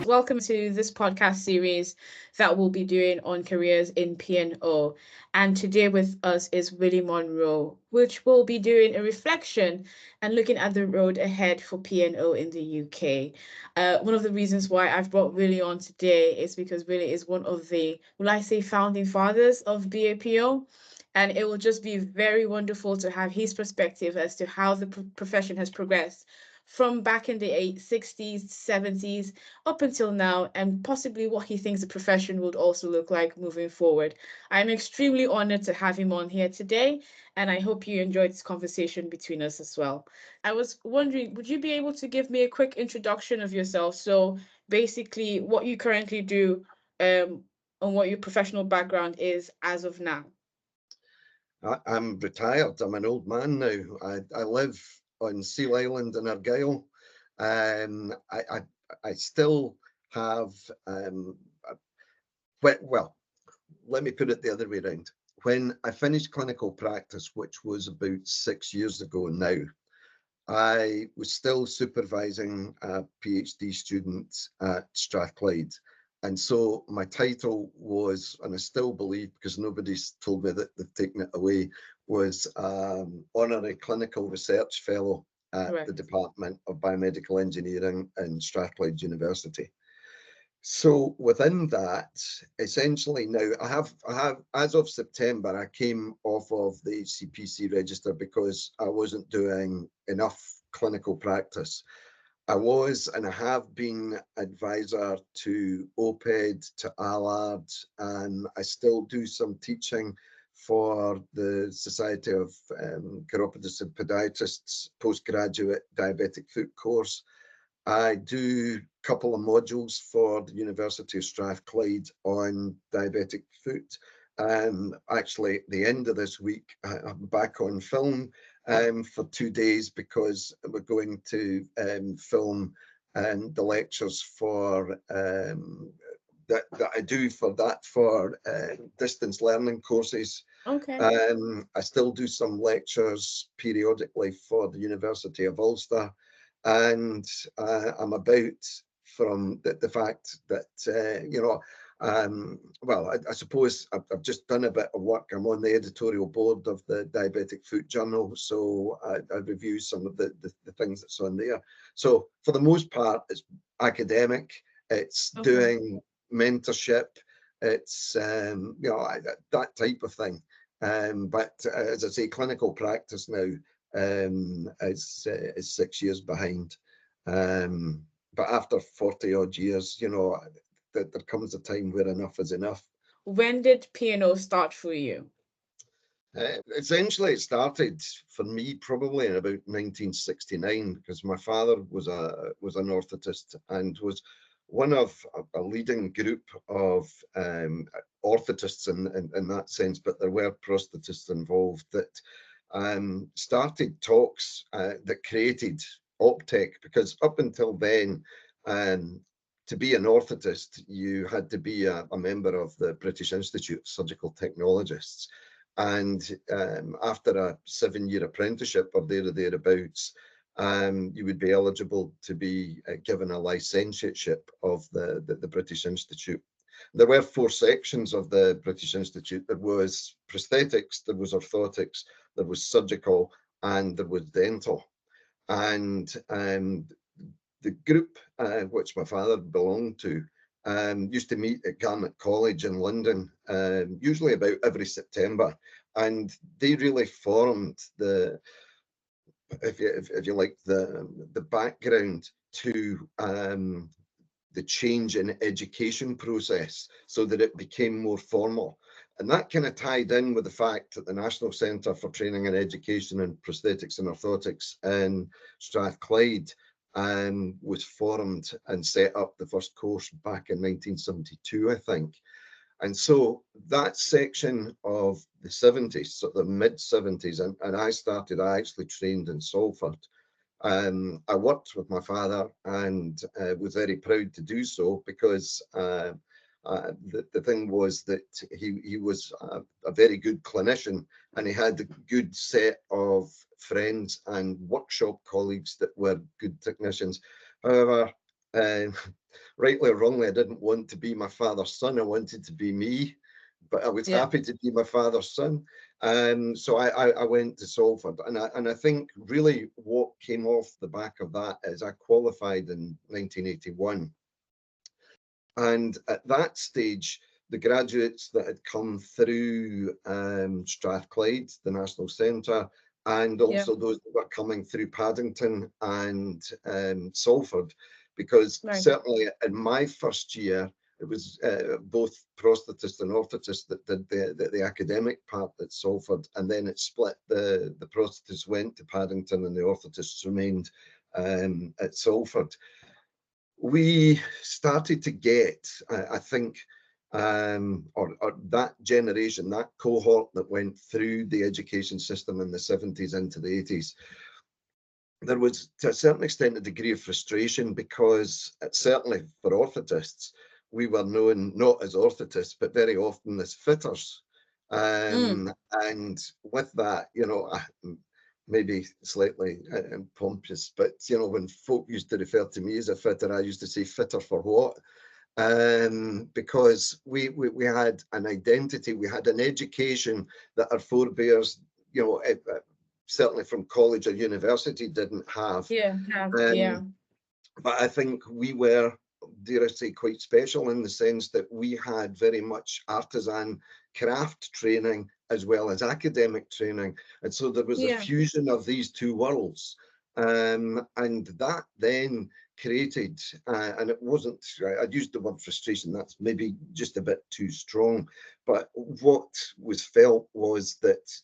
Welcome to this podcast series that we'll be doing on careers in P&O. And today with us is Willie Munroe, which will be doing a reflection and looking at the road ahead for P&O in the UK. One of the reasons why I've brought Willie on today is because Willie is one of the, will I say, founding fathers of BAPO. And it will just be very wonderful to have his perspective as to how the profession has progressed from back in the 60s, 70s, up until now, and possibly what he thinks the profession would also look like moving forward. I'm extremely honored to have him on here today, and I hope you enjoyed this conversation between us as well. I was wondering, would you be able to give me a quick introduction of yourself? So basically, what you currently do, and what your professional background is as of now. I'm retired. I'm an old man now. I live on Seal Island in Argyll. I still have, well, let me put it the other way around. When I finished clinical practice, which was about 6 years ago now, I was still supervising a PhD student at Strathclyde. And so my title was, and I still believe, because nobody's told me that they've taken it away, was Honorary Clinical Research Fellow at the Correct. Department of Biomedical Engineering in Strathclyde University. So within that, essentially now I have, as of September, I came off of the CPC register because I wasn't doing enough clinical practice. I was and I have been advisor to OPED, to ALARD, and I still do some teaching for the Society of Chiropodists and Podiatrists postgraduate diabetic foot course. I do a couple of modules for the University of Strathclyde on diabetic foot. Actually, at the end of this week, I'm back on film for 2 days because we're going to film the lectures for that I do for distance learning courses. Okay. I still do some lectures periodically for the University of Ulster, and I'm about from the fact that well, I suppose I've just done a bit of work. I'm on the editorial board of the Diabetic Foot Journal, so I review some of the things that's on there. So for the most part, it's academic, it's Okay. doing mentorship, it's that type of thing. But as I say, clinical practice now is 6 years behind. But after 40 odd years, there comes a time where enough is enough. When did P&O start for you? Essentially, it started for me probably in about 1969 because my father was an orthotist and was one of a leading group of orthotists in that sense, but there were prosthetists involved that started talks that created Optech, because up until then, to be an orthotist, you had to be a member of the British Institute of Surgical Technologists. And after a 7-year apprenticeship or thereabouts, you would be eligible to be given a licentiateship of the British Institute. There were 4 sections of the British Institute. There was prosthetics, there was orthotics, there was surgical, and there was dental. And the group which my father belonged to used to meet at Garnet College in London, usually about every September, and they really formed if you like, the background to the change in education process so that it became more formal. And that kind of tied in with the fact that the National Centre for Training and Education in Prosthetics and Orthotics in Strathclyde was formed and set up the first course back in 1972, I think. And so that section of the 70s, so the mid 70s, and I actually trained in Salford. I worked with my father and was very proud to do so because the thing was that he was a very good clinician and he had a good set of friends and workshop colleagues that were good technicians. However, rightly or wrongly, I didn't want to be my father's son. I wanted to be me, but I was Yeah. happy to be my father's son. So I went to Salford, and I think really what came off the back of that is I qualified in 1981. And at that stage, the graduates that had come through Strathclyde, the National Centre, and Yeah. also those that were coming through Paddington and Salford, because Right. certainly in my first year, it was both prosthetists and orthotists that did the academic part at Salford, and then it split. The prosthetists went to Paddington and the orthotists remained at Salford. We started to get, I think, or that generation, that cohort that went through the education system in the 70s into the 80s, there was to a certain extent a degree of frustration because certainly for orthotists, we were known not as orthotists, but very often as fitters. Mm. And with that, maybe slightly pompous, but when folk used to refer to me as a fitter, I used to say fitter for what? Because we had an identity, we had an education that our forebears, certainly from college or university, didn't have. Yeah. Yeah. Um, but I think we were, dare I say, quite special in the sense that we had very much artisan craft training as well as academic training. And so there was a Yeah. fusion of these two worlds. And that then created, and it wasn't, I'd used the word frustration, that's maybe just a bit too strong, but what was felt was that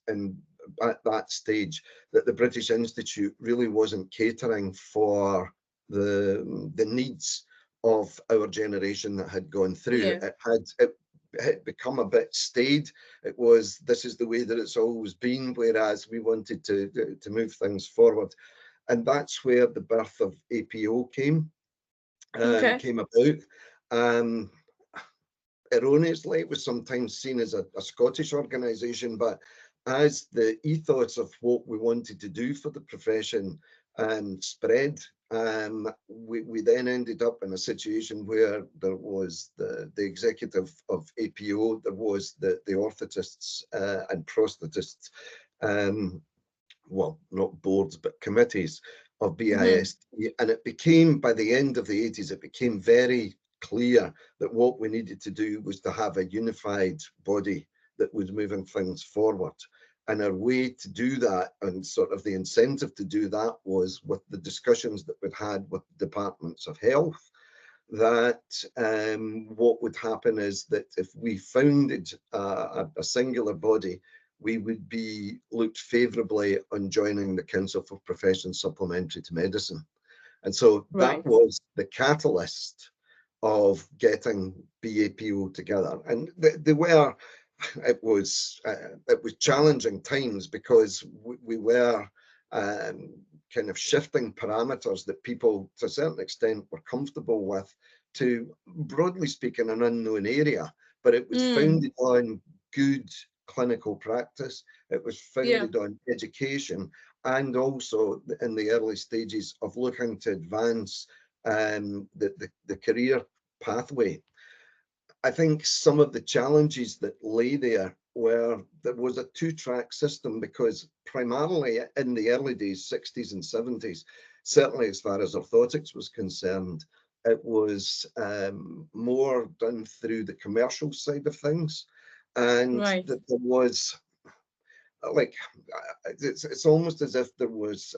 at that stage, that the British Institute really wasn't catering for the needs of our generation that had gone through. Yeah. It had become a bit staid. It was, this is the way that it's always been, whereas we wanted to move things forward. And that's where the birth of APO Okay. came about. Um, Erroneously, it was sometimes seen as a Scottish organisation, but as the ethos of what we wanted to do for the profession spread, we then ended up in a situation where there was the executive of APO, there was the orthotists and prosthetists, well, not boards, but committees of Mm-hmm. BIS. And it became, by the end of the 80s, it became very clear that what we needed to do was to have a unified body that was moving things forward. And our way to do that, and sort of the incentive to do that, was with the discussions that we'd had with departments of health, that what would happen is that if we founded a singular body, we would be looked favourably on joining the Council for Professions Supplementary to Medicine. And so that Right. was the catalyst of getting BAPO together. And they were, it was challenging times because we were kind of shifting parameters that people to a certain extent were comfortable with to, broadly speaking, an unknown area, but it was Mm. founded on good clinical practice. It was Yeah. founded on education, and also in the early stages of looking to advance the career pathway. I think some of the challenges that lay there was a two-track system, because primarily in the early days, 60s and 70s, certainly as far as orthotics was concerned, it was more done through the commercial side of things. And Right. that there was, like, it's almost as if there was,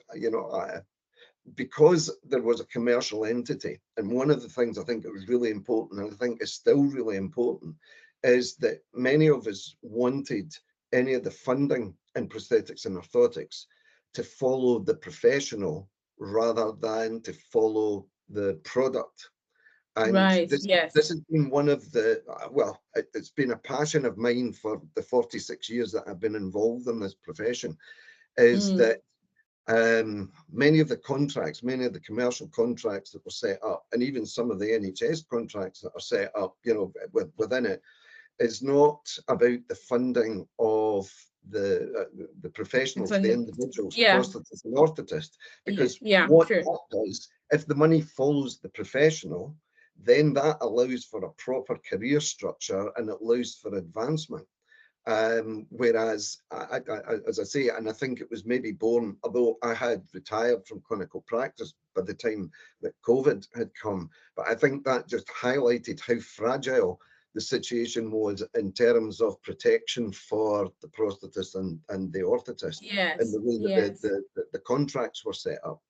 because there was a commercial entity. And one of the things I think that was really important, and I think is still really important, is that many of us wanted any of the funding in prosthetics and orthotics to follow the professional rather than to follow the product. And Right. this Yes. has been one of the, well, it's been a passion of mine for the 46 years that I've been involved in this profession, is Mm. that many of the contracts, many of the commercial contracts that were set up, and even some of the NHS contracts that are set up, within it, is not about the funding of the professionals, the So, individuals, yeah, prosthetists and orthotists, because yeah, what true. that does, if the money follows the professional, then that allows for a proper career structure and it allows for advancement. Whereas, as I say, and I think it was maybe born, although I had retired from clinical practice by the time that COVID had come, but I think that just highlighted how fragile the situation was in terms of protection for the prosthetist and the orthotist, and Yes, the way that yes. the contracts were set up.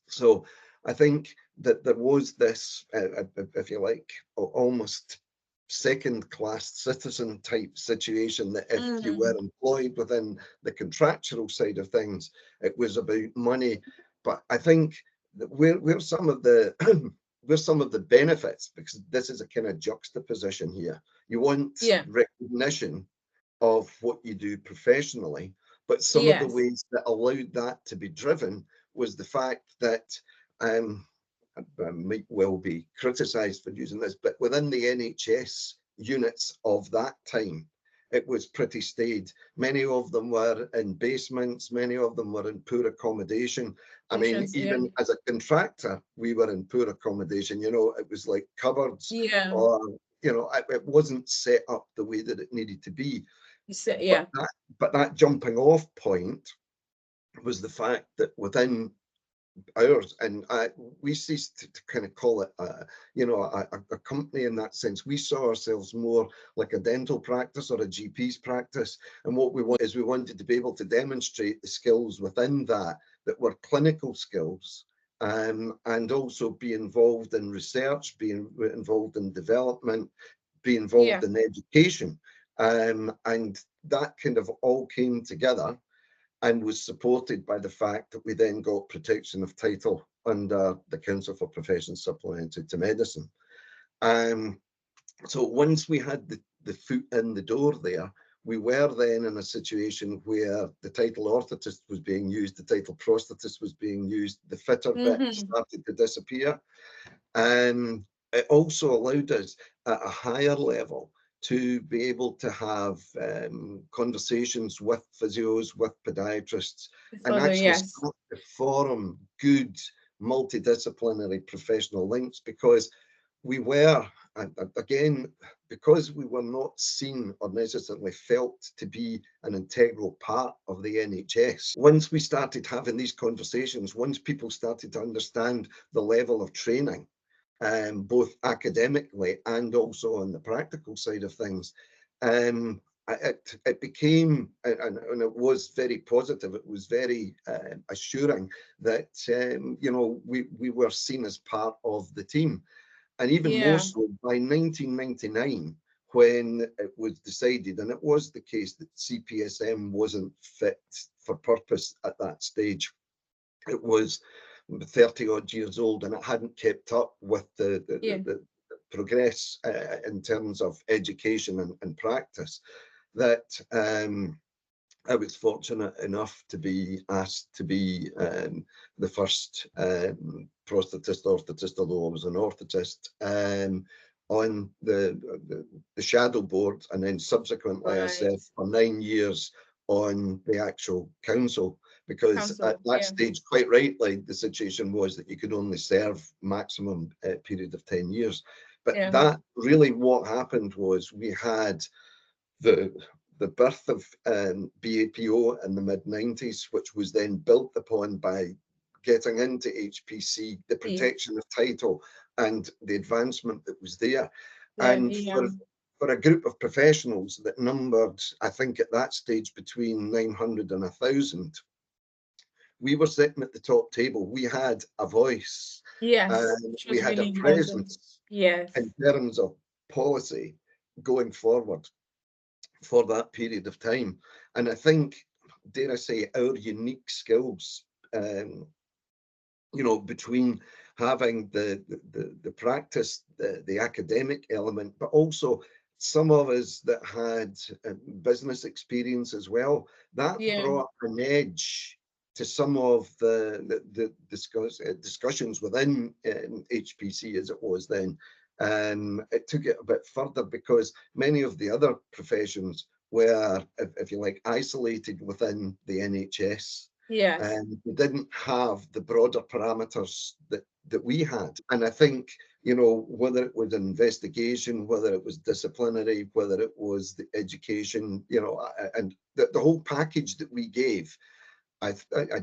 So I think that there was this, if you like, almost second-class citizen type situation, that if you were Mm, employed within the contractual side of things, it was about money. But I think that where some of the where some of the benefits, because this is a kind of juxtaposition here, you want yeah, recognition of what you do professionally, but some of the yes. ways that allowed that to be driven was the fact that, um, I might well be criticised for using this, but within the NHS units of that time, it was pretty staid. Many of them were in basements, many of them were in poor accommodation. I mean, Patients, yeah. even as a contractor, we were in poor accommodation. You know, it was like cupboards, Yeah. or, you know, it wasn't set up the way that it needed to be. You said, But yeah. that jumping off point was the fact that within ours, and we ceased to kind of call it a company in that sense. We saw ourselves more like a dental practice or a GP's practice, and what we want is we wanted to be able to demonstrate the skills within that were clinical skills, and also be involved in research, be involved in development, be involved Yeah. in education, and that kind of all came together and was supported by the fact that we then got protection of title under the Council for Professions Supplementary to Medicine. Um, so once we had the foot in the door there, we were then in a situation where the title orthotist was being used, the title prosthetist was being used, the fitter bit Mm-hmm. started to disappear. It also allowed us at a higher level to be able to have conversations with physios, with podiatrists, and Further, actually yes. start to form good multidisciplinary professional links, because we were, again, because we were not seen or necessarily felt to be an integral part of the NHS. Once we started having these conversations, once people started to understand the level of training, both academically and also on the practical side of things, it became, and it was very positive. It was very assuring that we were seen as part of the team. And even more Yeah. so by 1999, when it was decided, and it was the case, that CPSM wasn't fit for purpose at that stage. It was 30 odd years old, and it hadn't kept up with Yeah. the progress in terms of education and practice, that I was fortunate enough to be asked to be the first prosthetist orthotist, although I was an orthotist, on the shadow board, and then subsequently I Right. served for 9 years on the actual council, because at Council, that yeah. stage, quite rightly, the situation was that you could only serve maximum period of 10 years. But Yeah. that really, what happened was, we had the the birth of BAPO in the mid-90s, which was then built upon by getting into HPC, the See, protection of title, and the advancement that was there. there, And yeah. for a group of professionals that numbered, I think at that stage, between 900 and 1,000, we were sitting at the top table. We had a voice, Yes, and which we was had a really important. presence Yes. in terms of policy going forward for that period of time. And I think, dare I say, our unique skills, um, between having the practice, the academic element, but also some of us that had business experience as well, that Yeah. brought an edge to some of the discussions within HPC, as it was then. It took it a bit further, because many of the other professions were, if you like, isolated within the NHS. Yes. And we didn't have the broader parameters that we had. And I think, you know, whether it was investigation, whether it was disciplinary, whether it was the education, you know, and the whole package that we gave, I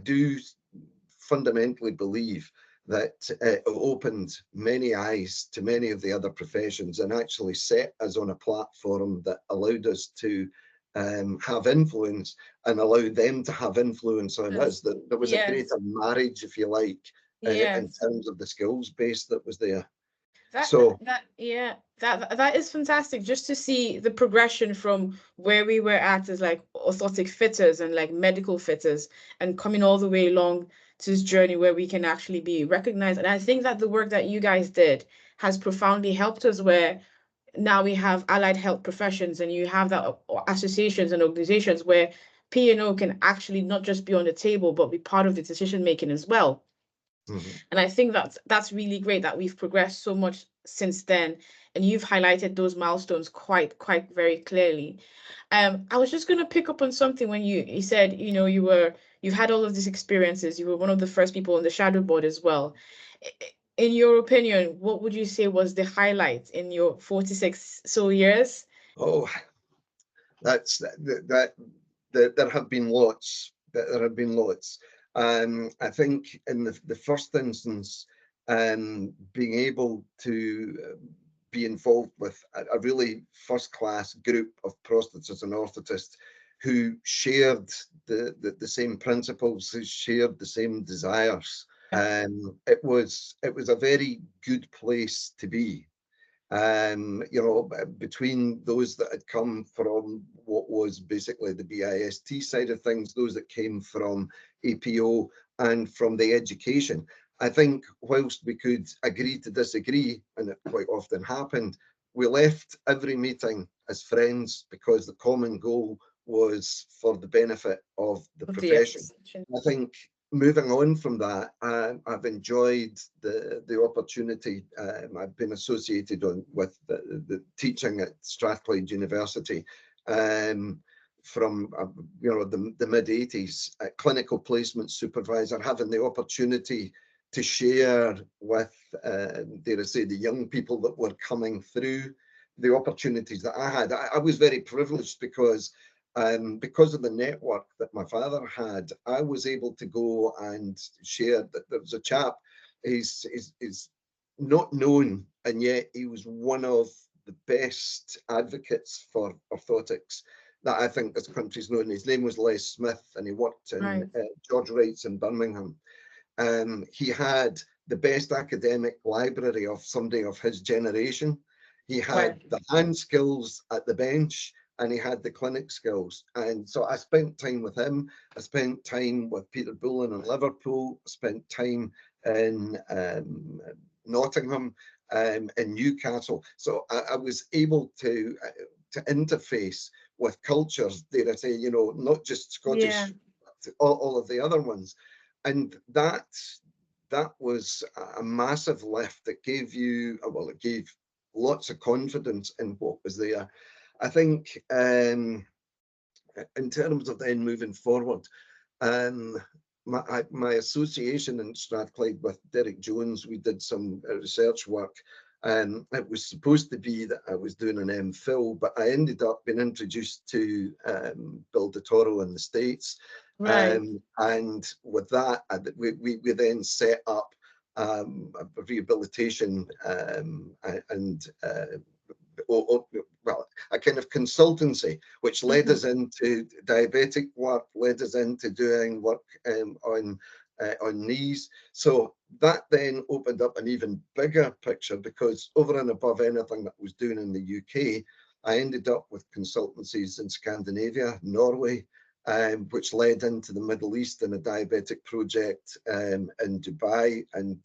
do fundamentally believe that it opened many eyes to many of the other professions and actually set us on a platform that allowed us to have influence and allow them to have influence on us. That there was a Yes. greater marriage, if you like, in Yes. terms of the skills base that was there. That So, that yeah, that is fantastic just to see the progression from where we were at as like orthotic fitters and like medical fitters and coming all the way along to this journey where we can actually be recognized. And I think that the work that you guys did has profoundly helped us where now we have allied health professions and you have that associations and organizations where P&O can actually not just be on the table but be part of the decision making as well. mhm. And I think that's really great that we've progressed so much since then. And you've highlighted those milestones quite very clearly. I was just gonna pick up on something when you said, you know, you've had all of these experiences. You were one of the first people on the shadow board as well. In your opinion, what would you say was the highlight in your 46 so years? Oh, that's there have been lots. There have been lots. I think in the first instance, being able to be involved with a really first class group of prosthetists and orthotists who shared the same principles, who shared the same desires. It was a very good place to be. You know, between those that had come from what was basically the BIST side of things, those that came from APO and from the education. I think whilst we could agree to disagree, and it quite often happened, we left every meeting as friends because the common goal was for the benefit of the Of the profession. association. I think moving on from that, I've enjoyed the opportunity. I've been associated with the teaching at Strathclyde University from you know the mid 80s. Clinical placement supervisor, having the opportunity to share with, dare I say, the young people that were coming through the opportunities that I had. I was very privileged because of the network that my father had, I was able to go and share that there was a chap, he's not known, and yet he was one of the best advocates for orthotics that I think this country's known. His name was Les Smith, and he worked in Right. George Wright's in Birmingham. He had the best academic library of somebody of his generation. He had Right. the hand skills at the bench and he had the clinic skills. And so I spent time with him. I spent time with Peter Bullen in Liverpool. I spent time in Nottingham, in Newcastle. So I was able to interface with cultures, dare I say, you know, not just Yeah. Scottish, all of the other ones. And that was a massive lift. It gave you, well, it gave lots of confidence in what was there. I think in terms of then moving forward, um, my association in Strathclyde with Derek Jones, we did some research work. It was supposed to be that I was doing an MPhil, but I ended up being introduced to Bill DeToro in the States. Right. And with that, we then set up a rehabilitation and well, a kind of consultancy, which led Mhm. us into diabetic work, led us into doing work on knees. So that then opened up an even bigger picture because over and above anything that I was doing in the UK, I ended up with consultancies in Scandinavia, Norway, which led into the Middle East and a diabetic project in Dubai and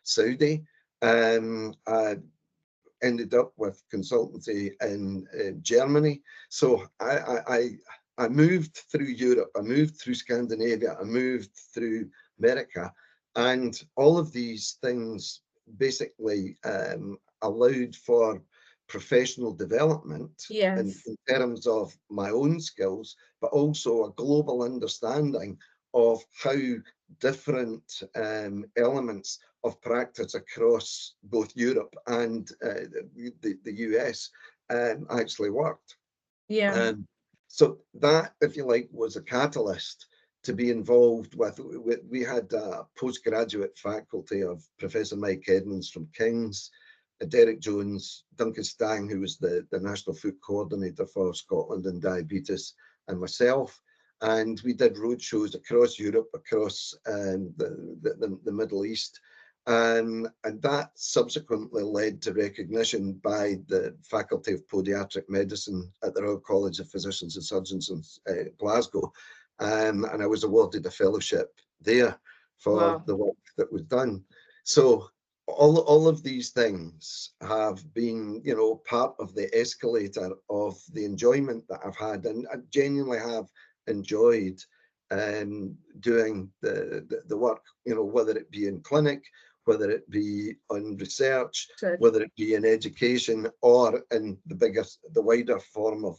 Saudi. I ended up with consultancy in Germany. So I moved through Europe, I moved through Scandinavia, I moved through America, and all of these things basically allowed for professional development Yes. in terms of my own skills, but also a global understanding of how different elements of practice across both Europe and the US actually worked. Yeah. Um, so that, if you like, was a catalyst to be involved with. We had a postgraduate faculty of Professor Mike Edmonds from King's, Derek Jones, Duncan Stang, who was the National Foot Coordinator for Scotland and diabetes, and myself. And we did roadshows across Europe, across the Middle East, and that subsequently led to recognition by the Faculty of Podiatric Medicine at the Royal College of Physicians and Surgeons in Glasgow. And I was awarded a fellowship there for Wow. the work that was done. So all of these things have been, part of the escalator of the enjoyment that I've had, and I genuinely have enjoyed doing the work, whether it be in clinic, whether it be on research, So, whether it be in education, or in the wider form of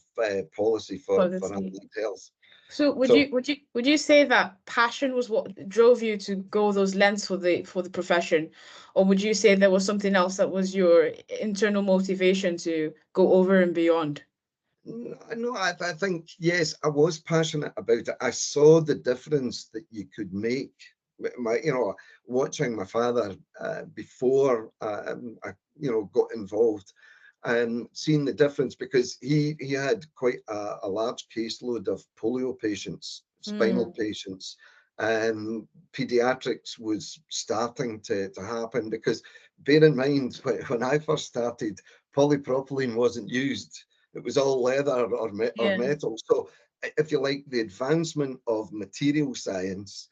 policy for policy. allied health. So would So you would you say that passion was what drove you to go those lengths for the profession, or would you say there was something else that was your internal motivation to go over and beyond? no, I think, yes, I was passionate about it. I saw the difference that you could make. Watching my father before I, got involved, and seeing the difference, because he had quite a large caseload of polio patients, spinal Mm, patients, and pediatrics was starting to happen. Because bear in mind, when I first started, polypropylene wasn't used. It was all leather or yeah. metal. So, if you like, the advancement of material science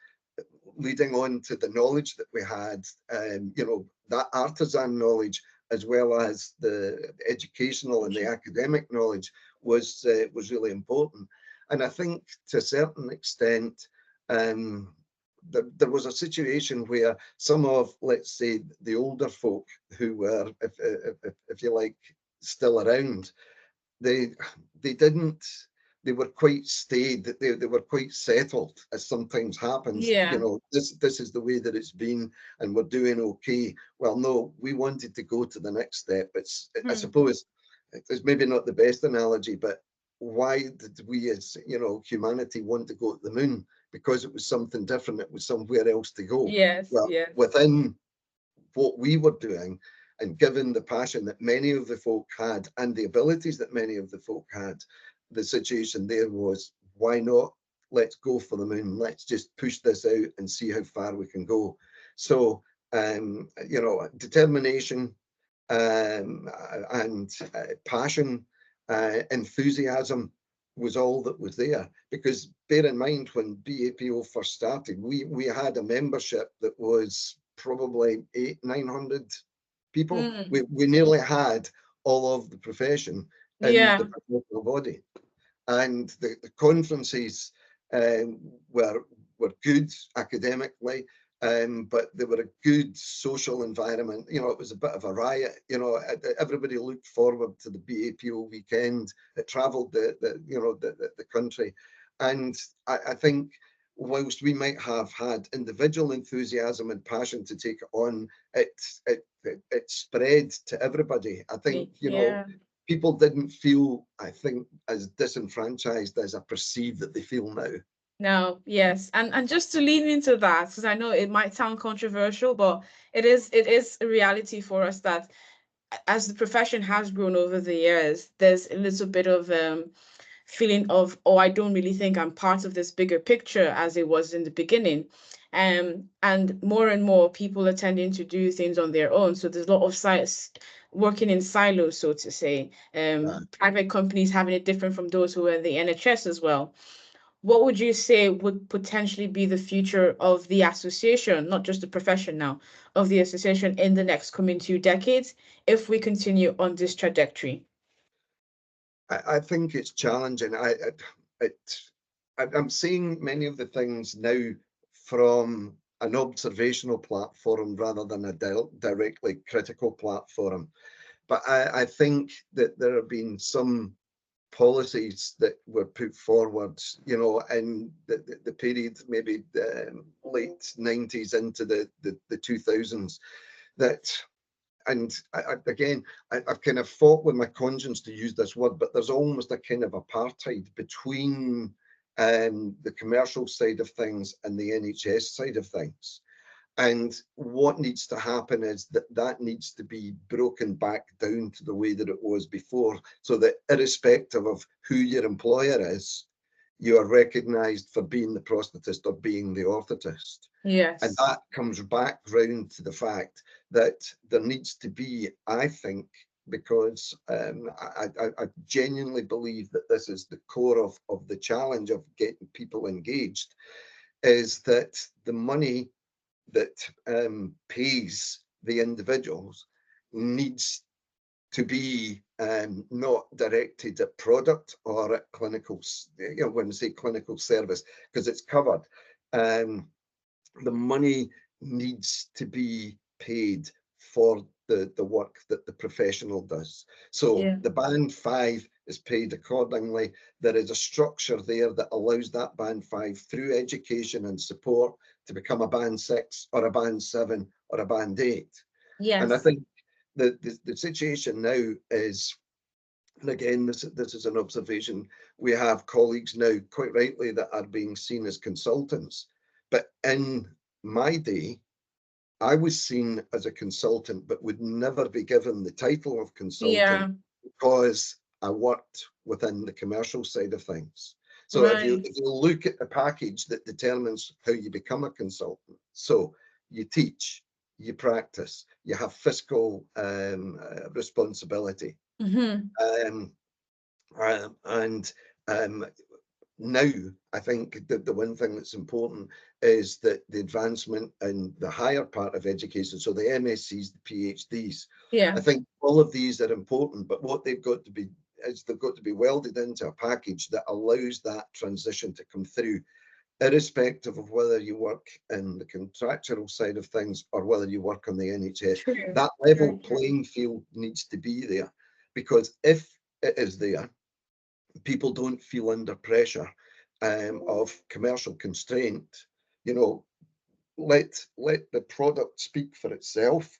leading on to the knowledge that we had, that artisan knowledge, as well as the educational and the academic knowledge, was really important. And I think, to a certain extent, there was a situation where some of, let's say, the older folk who were, if you like, still around, they they didn't they were quite staid, they were quite settled, as sometimes happens. Yeah. This is the way that it's been, and we're doing okay. Well, no, we wanted to go to the next step. I Hmm. suppose it's maybe not the best analogy, but why did we, as humanity, want to go to the moon? Because it was something different, it was somewhere else to go. Yes, Well, yes. within what we were doing, and given the passion that many of the folk had and the abilities that many of the folk had, the situation there was, why not? Let's go for the moon. Let's just push this out and see how far we can go. So, determination, and passion, enthusiasm was all that was there. Because bear in mind, when BAPO first started, we had a membership that was probably 900 people. Mm, We nearly had all of the profession in the yeah. professional body, and the conferences um, were were good academically, but they were a good social environment. It was a bit of a riot. Everybody looked forward to the BAPO weekend. It travelled the country, and I think, whilst we might have had individual enthusiasm and passion to take it on, it spread to everybody. I think, Yeah. people didn't feel, I think, as disenfranchised as I perceive that they feel now. No, yes. And just to lean into that, because I know it might sound controversial, but it is a reality for us that as the profession has grown over the years, there's a little bit of feeling of, oh, I don't really think I'm part of this bigger picture as it was in the beginning. And more people are tending to do things on their own. So there's a lot of sites working in silos, so to say. Uh, Private companies having it different from those who are in the NHS as well. What would you say would potentially be the future of the association, not just the profession now, of the association in the next coming 2 decades, if we continue on this trajectory? I think it's challenging. I'm seeing many of the things now from an observational platform rather than a directly critical platform. But I think that there have been some policies that were put forward, you know, in the period, maybe the late 90s into the 2000s, that, and again, I've kind of fought with my conscience to use this word, but there's almost a kind of apartheid between the commercial side of things and the NHS side of things. And what needs to happen is that needs to be broken back down to the way that it was before, so that irrespective of who your employer is, you are recognised for being the prosthetist or being the orthotist. Yes. And that comes back round to the fact that there needs to be, I think, because I genuinely believe that this is the core of the challenge of getting people engaged, is that the money that pays the individuals needs to be not directed at product or at clinical, you know, when we say clinical service, because it's covered. The money needs to be paid for the work that the professional does. So Yeah. the band 5 is paid accordingly. There is a structure there that allows that band 5 through education and support to become a band 6 or a band 7 or a band 8. And I Yes. think the situation now is, and again, this is an observation, we have colleagues now, quite rightly, that are being seen as consultants. But in my day, I was seen as a consultant, but would never be given the title of Yeah. consultant because I worked within the commercial side of things. So if Right. you look at the package that determines how you become a consultant, so you teach, you practice, you have fiscal responsibility, Mm-hmm. um, and now I think that the one thing that's important is that the advancement in the higher part of education, so the MScs, the PhDs, Yeah. I think all of these are important, but what they've got to be is they've got to be welded into a package that allows that transition to come through, irrespective of whether you work in the contractual side of things or whether you work on the NHS. True. That level Very true. playing field needs to be there, because if it is there, people don't feel under pressure of commercial constraint. You know, let the product speak for itself,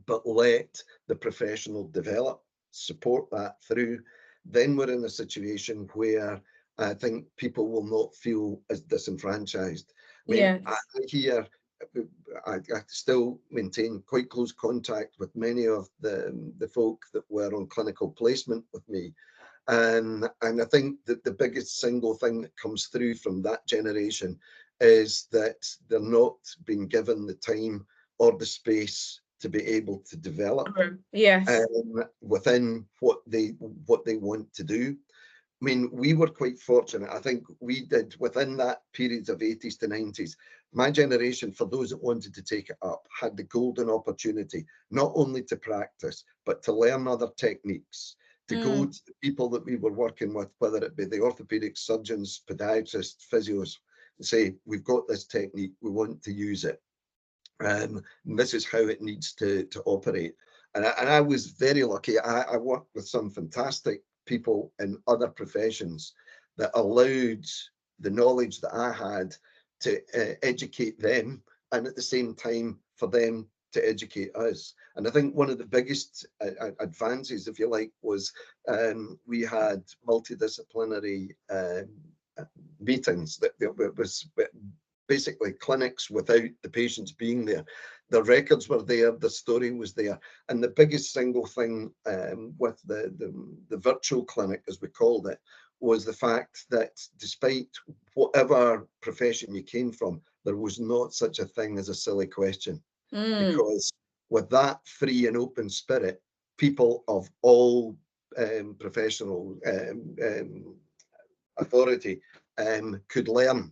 but let the professional develop, support that through. Then we're in a situation where I think people will not feel as disenfranchised. I mean, I Yes. hear, I still maintain quite close contact with many of the folk that were on clinical placement with me. And I think that the biggest single thing that comes through from that generation is that they're not being given the time or the space to be able to develop Yes. within what they want to do. I mean, we were quite fortunate. I think we did within that period of 80s to 90s. My generation, for those that wanted to take it up, had the golden opportunity not only to practice, but to learn other techniques, to go Mm. to the people that we were working with, whether it be the orthopedic surgeons, podiatrists, physios, and say, we've got this technique, we want to use it. And this is how it needs to operate. And I was very lucky. I worked with some fantastic people in other professions that allowed the knowledge that I had to educate them, and at the same time for them to educate us. And I think one of the biggest advances, if you like, was we had multidisciplinary meetings that was basically clinics without the patients being there. The records were there, the story was there. And the biggest single thing with the virtual clinic, as we called it, was the fact that despite whatever profession you came from, there was not such a thing as a silly question. Mm. Because with that free and open spirit, people of all professional authority could learn.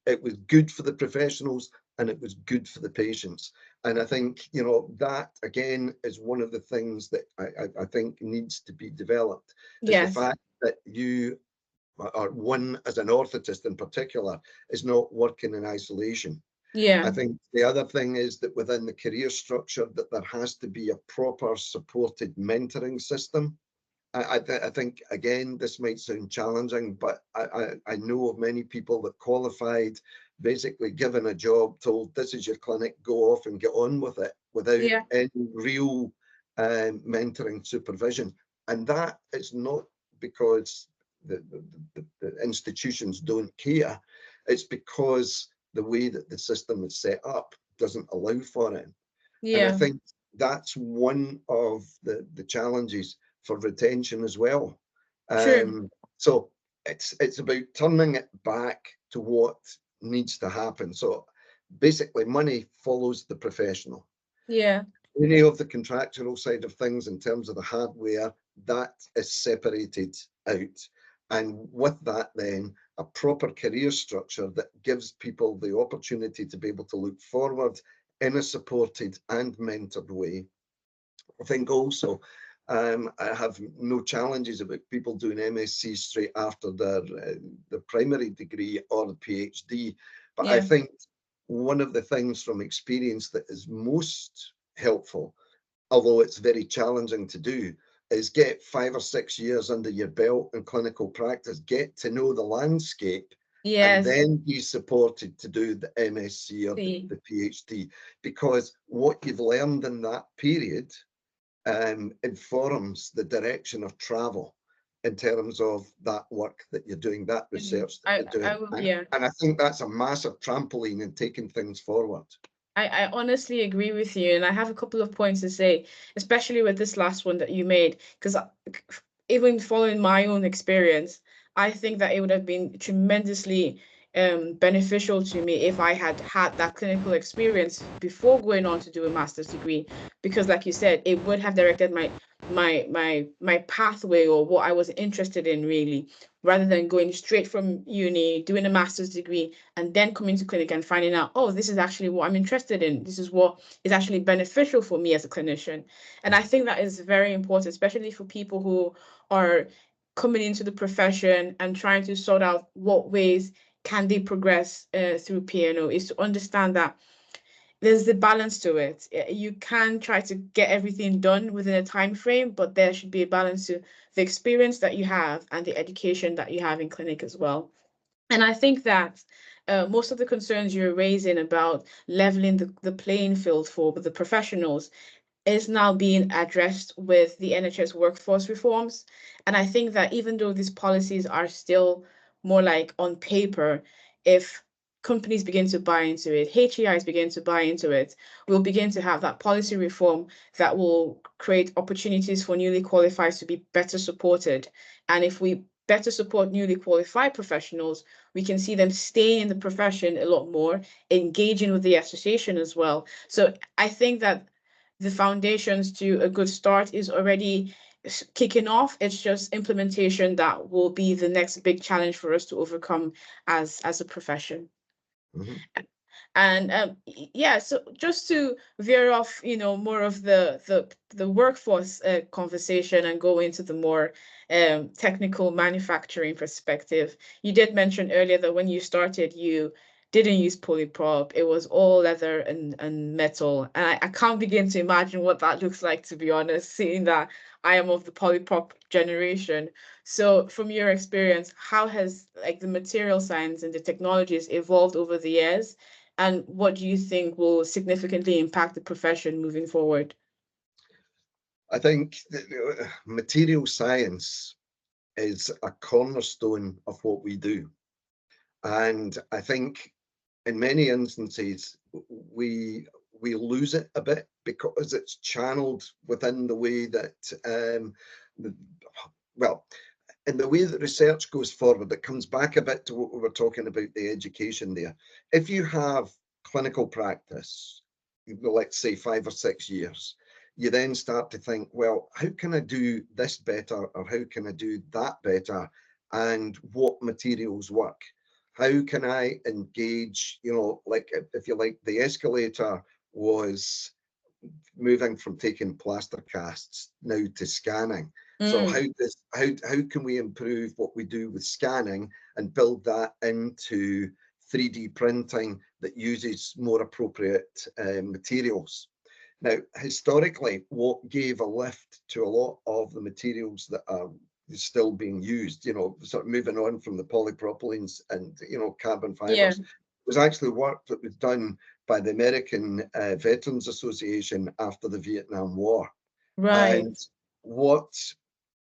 It was good for the professionals and it was good for the patients. And I think, you know, that again is one of the things that I think needs to be developed, is the Yes. fact that you are one, as an orthotist in particular, is not working in isolation. Yeah. I think the other thing is that within the career structure that there has to be a proper supported mentoring system. I think, again, this might sound challenging, but I know of many people that qualified, basically given a job, told this is your clinic, go off and get on with it without Yeah. any real mentoring supervision. And that is not because the institutions don't care, it's because the way that the system is set up doesn't allow for it. And I Yeah. think that's one of the challenges for retention as well. True. So it's about turning it back to what needs to happen. So basically, money follows the professional. Yeah. Any of the contractual side of things in terms of the hardware, that is separated out. And with that, then a proper career structure that gives people the opportunity to be able to look forward in a supported and mentored way. I think also I have no challenges about people doing MSc straight after their primary degree or the PhD. But I Yeah. think one of the things from experience that is most helpful, although it's very challenging to do, is get 5 or 6 years under your belt in clinical practice, get to know the landscape, and Yes. then be supported to do the MSc or See. the PhD. Because what you've learned in that period informs the direction of travel in terms of that work that you're doing, that research that I you're doing. I will, And, yeah. and I think that's a massive trampoline in taking things forward. I honestly agree with you, and I have a couple of points to say, especially with this last one that you made, because even following my own experience, I think that it would have been tremendously beneficial to me if I had had that clinical experience before going on to do a master's degree, because like you said, it would have directed my pathway or what I was interested in really, rather than going straight from uni, doing a master's degree, and then coming to clinic and finding out, oh, this is actually what I'm interested in. This is what is actually beneficial for me as a clinician. And I think that is very important, especially for people who are coming into the profession and trying to sort out what ways can they progress through PNO, is to understand that there's the balance to it. You can try to get everything done within a time frame, but there should be a balance to the experience that you have and the education that you have in clinic as well. And I think that most of the concerns you're raising about leveling the playing field for the professionals is now being addressed with the NHS workforce reforms. And I think that even though these policies are still more like on paper, if companies begin to buy into it, HEIs begin to buy into it, we'll begin to have that policy reform that will create opportunities for newly qualified to be better supported. And if we better support newly qualified professionals, we can see them staying in the profession a lot more, engaging with the association as well. So I think that the foundations to a good start is already kicking off. It's just implementation that will be the next big challenge for us to overcome as a profession. Mhm. And yeah, so just to veer off, more of the workforce conversation and go into the more technical manufacturing perspective. You did mention earlier that when you started, you didn't use polyprop. It was all leather and metal. And I can't begin to imagine what that looks like, to be honest, seeing that I am of the polyprop generation. So from your experience, how has like the material science and the technologies evolved over the years? And what do you think will significantly impact the profession moving forward? I think material science is a cornerstone of what we do. And I think in many instances, we lose it a bit because it's channeled within the way that, the, well, in the way that research goes forward, it comes back a bit to what we were talking about, the education there. If you have clinical practice, let's say 5 or 6 years, you then start to think, well, how can I do this better or how can I do that better? And what materials work? How can I engage, like if you like, the escalator was moving from taking plaster casts now to scanning. So Mm, how can we improve what we do with scanning and build that into 3D printing that uses more appropriate materials. Now, historically, what gave a lift to a lot of the materials that are still being used, you know, sort of moving on from the polypropylenes and, you know, carbon Yeah. fibers, was actually work that was done by the American Veterans Association after the Vietnam War. Right. And what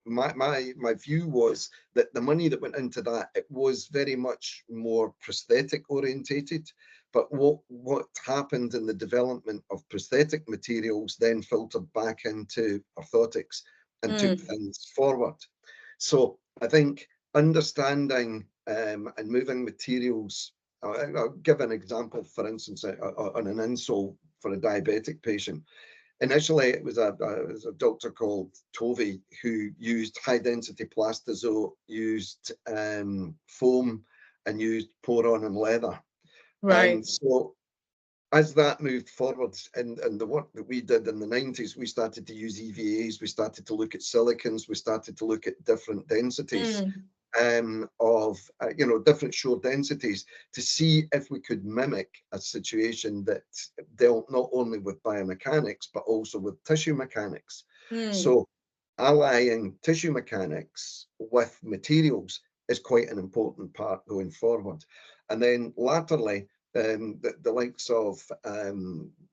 my view was that the money that went into that, it was very much more prosthetic orientated. But what happened in the development of prosthetic materials then filtered back into orthotics and took Mm. things forward. So I think understanding and moving materials. I'll give an example, for instance, on an insole for a diabetic patient. Initially, it was a doctor called Tovey who used high density plastizo, used foam, and used pour-on and leather. And Right. so as that moved forward and the work that we did in the 90s, we started to use EVAs, we started to look at silicons, we started to look at different densities Mm. of you know, different shore densities to see if we could mimic a situation that dealt not only with biomechanics but also with tissue mechanics. Mm. So allying tissue mechanics with materials is quite an important part going forward. And then latterly, the likes of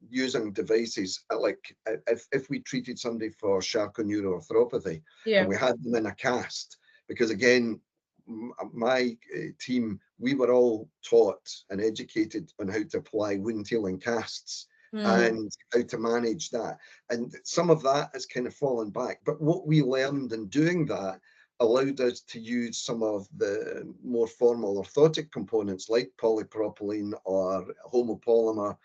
using devices like if we treated somebody for Charcot-neuroarthropathy and Yeah. we had them in a cast, because again, my team, we were all taught and educated on how to apply wound healing casts Mm. and how to manage that. And some of that has kind of fallen back. But what we learned in doing that allowed us to use some of the more formal orthotic components like polypropylene or homopolymer,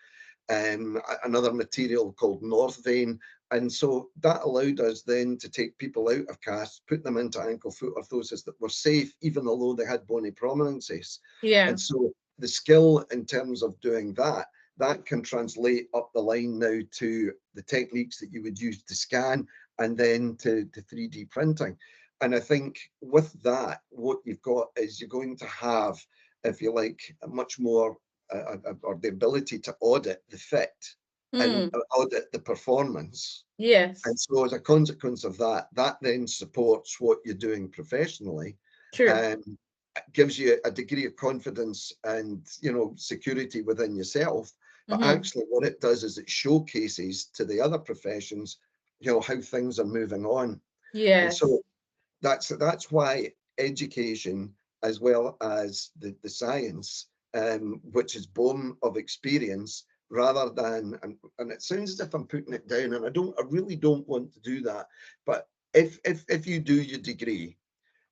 another material called Northvein. And so that allowed us then to take people out of casts, put them into ankle foot orthosis that were safe, even although they had bony prominences. Yeah. And so the skill in terms of doing that, that can translate up the line now to the techniques that you would use to scan and then to 3D printing. And I think with that, what you've got is you're going to have, if you like, a much more or the ability to audit the fit and Mm. audit the performance. And Yes. so as a consequence of that, that then supports what you're doing professionally, True. and gives you a degree of confidence and, you know, security within yourself. But Mm-hmm. actually what it does is it showcases to the other professions, you know, how things are moving on. And Yes. so that's why education, as well as the science, which is born of experience, rather than and it sounds as if I'm putting it down, and I really don't want to do that. But if you do your degree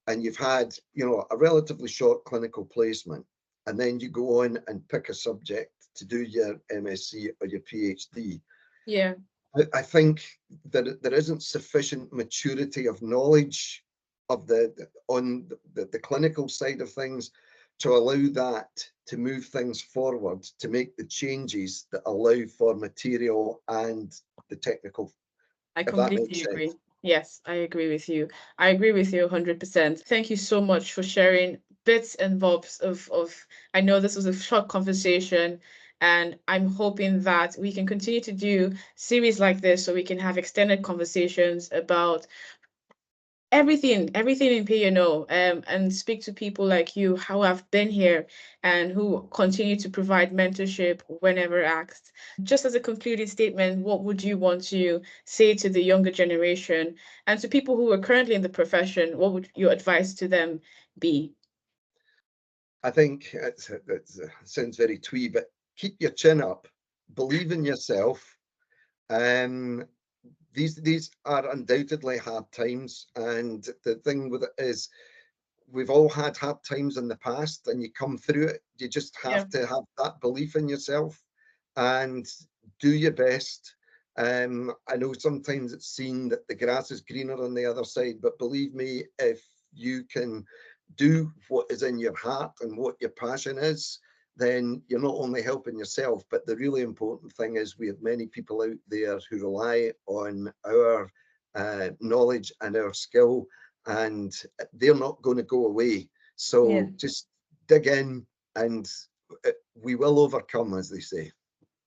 and you've had, you know, a relatively short clinical placement, and then you go on and pick a subject to do your MSc or your PhD, Yeah. I think that there isn't sufficient maturity of knowledge of on the clinical side of things to allow that to move things forward, to make the changes that allow for material and the technical, I if that completely makes agree. sense. Yes, I agree with you. I agree with you 100%. Thank you so much for sharing bits and bobs of I know this was a short conversation, and I'm hoping that we can continue to do series like this so we can have extended conversations about everything in P&O, and speak to people like you who have been here and who continue to provide mentorship whenever asked. Just as a concluding statement, what would you want to say to the younger generation and to people who are currently in the profession? What would your advice to them be? I think it sounds very twee, but keep your chin up, believe in yourself. Um, these are undoubtedly hard times, and the thing with it is we've all had hard times in the past, and you come through it. You just Yeah. have to have that belief in yourself and do your best. I know sometimes it's seen that the grass is greener on the other side, but believe me, if you can do what is in your heart and what your passion is, then you're not only helping yourself, but the really important thing is we have many people out there who rely on our knowledge and our skill, and they're not going to go away. Yeah. So just dig in and we will overcome, as they say.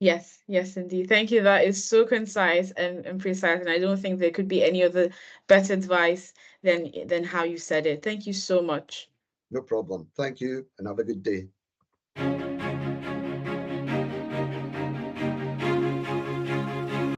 Yes, yes, indeed. Thank you. That is so concise and precise, and I don't think there could be any other better advice than how you said it. Thank you so much. No problem. Thank you, and have a good day.